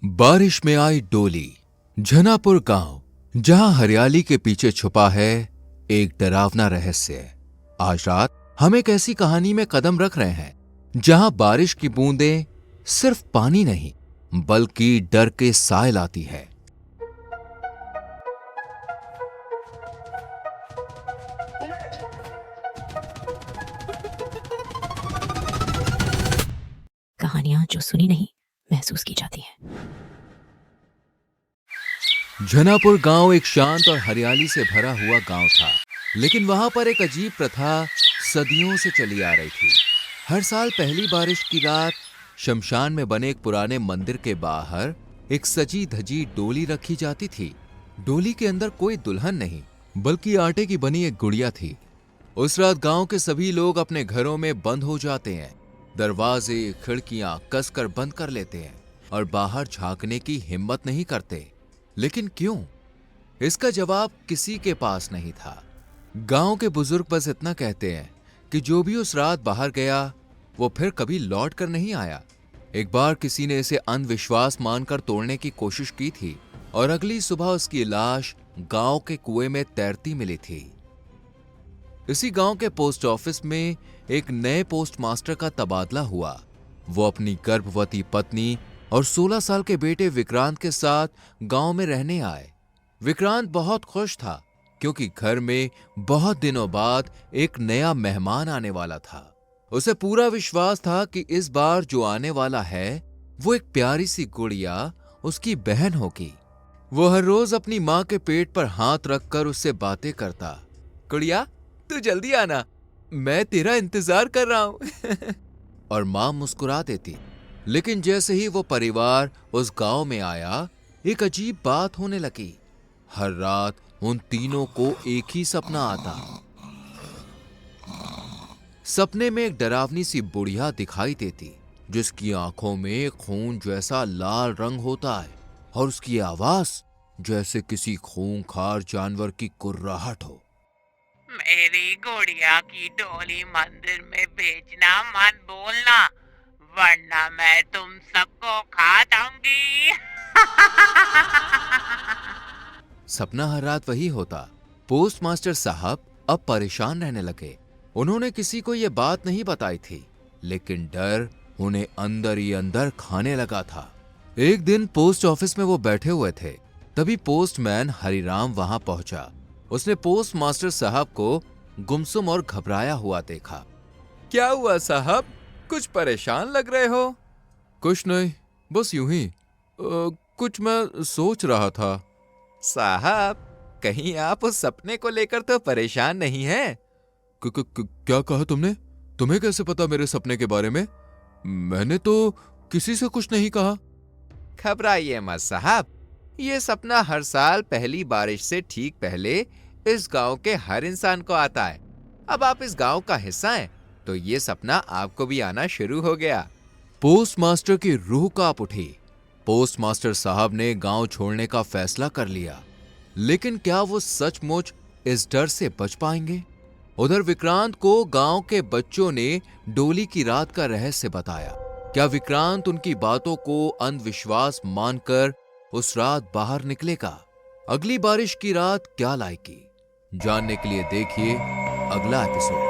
बारिश में आई डोली। झनापुर गांव, जहां हरियाली के पीछे छुपा है एक डरावना रहस्य। आज रात हम एक ऐसी कहानी में कदम रख रहे हैं जहां बारिश की बूंदें सिर्फ पानी नहीं बल्कि डर के साए लाती है। कहानियां जो सुनी नहीं महसूस की जाती हैं। झनापुर गांव एक शांत और हरियाली से भरा हुआ गांव था, लेकिन वहां पर एक अजीब प्रथा सदियों से चली आ रही थी। हर साल पहली बारिश की रात शमशान में बने एक पुराने मंदिर के बाहर एक सजी धजी डोली रखी जाती थी। डोली के अंदर कोई दुल्हन नहीं बल्कि आटे की बनी एक गुड़िया थी। उस रात गांव के सभी लोग अपने घरों में बंद हो जाते हैं, दरवाजे खिड़कियां कसकर बंद कर लेते हैं और बाहर झांकने की हिम्मत नहीं करते। लेकिन क्यों? इसका जवाब किसी के पास नहीं था। गांव के बुजुर्ग बस इतना कहते हैं कि जो भी उस रात बाहर गया वो फिर कभी लौट कर नहीं आया। एक बार किसी ने इसे अंधविश्वास मानकर तोड़ने की कोशिश की थी और अगली सुबह उसकी लाश गांव के कुएं में तैरती मिली थी। इसी गांव के पोस्ट ऑफिस में एक नए पोस्ट मास्टर का तबादला हुआ। वो अपनी गर्भवती पत्नी और 16 साल के बेटे विक्रांत के साथ गांव में रहने आए। विक्रांत बहुत खुश था क्योंकि घर में बहुत दिनों बाद एक नया मेहमान आने वाला था। उसे पूरा विश्वास था कि इस बार जो आने वाला है वो एक प्यारी सी गुड़िया उसकी बहन होगी। वो हर रोज अपनी माँ के पेट पर हाथ रखकर उससे बातें करता। गुड़िया, तू जल्दी आना, मैं तेरा इंतजार कर रहा हूं। और मां मुस्कुरा देती। लेकिन जैसे ही वो परिवार उस गांव में आया, एक अजीब बात होने लगी। हर रात उन तीनों को एक ही सपना आता। सपने में एक डरावनी सी बुढ़िया दिखाई देती जिसकी आंखों में खून जैसा लाल रंग होता है और उसकी आवाज जैसे किसी खूंखार जानवर की कुर्राहट हो। मेरी गुड़िया की डोली मंदिर में बेचना मत बोलना, वरना मैं तुम सबको खा जाऊंगी। सपना हर रात वही होता। पोस्ट मास्टर साहब अब परेशान रहने लगे। उन्होंने किसी को यह बात नहीं बताई थी, लेकिन डर उन्हें अंदर ही अंदर खाने लगा था। एक दिन पोस्ट ऑफिस में वो बैठे हुए थे, तभी पोस्टमैन हरिराम वहां पहुंचा। उसने पोस्ट मास्टर साहब को गुमसुम और घबराया हुआ देखा। क्या हुआ साहब, कुछ परेशान लग रहे हो? कुछ नहीं, बस यूं ही कुछ मैं सोच रहा था। साहब, कहीं आप उस सपने को लेकर तो परेशान नहीं हैं? क्या कहा तुमने? तुम्हें कैसे पता मेरे सपने के बारे में? मैंने तो किसी से कुछ नहीं कहा। घबराइए मत साहब, ये सपना हर साल पहली बारिश से ठीक पहले इस गांव के हर इंसान को आता है। अब आप इस गांव का हिस्सा हैं, तो ये सपना आपको भी आना शुरू हो गया। पोस्ट मास्टर की रूह कांप उठी। पोस्ट मास्टर साहब ने गांव छोड़ने का फैसला कर लिया, लेकिन क्या वो सचमुच इस डर से बच पाएंगे? उधर विक्रांत को गांव के बच्चों ने डोली की रात का रहस्य बताया। क्या विक्रांत उनकी बातों को अंधविश्वास मानकर उस रात बाहर निकलेगा? अगली बारिश की रात क्या लाएगी? जानने के लिए देखिए अगला एपिसोड।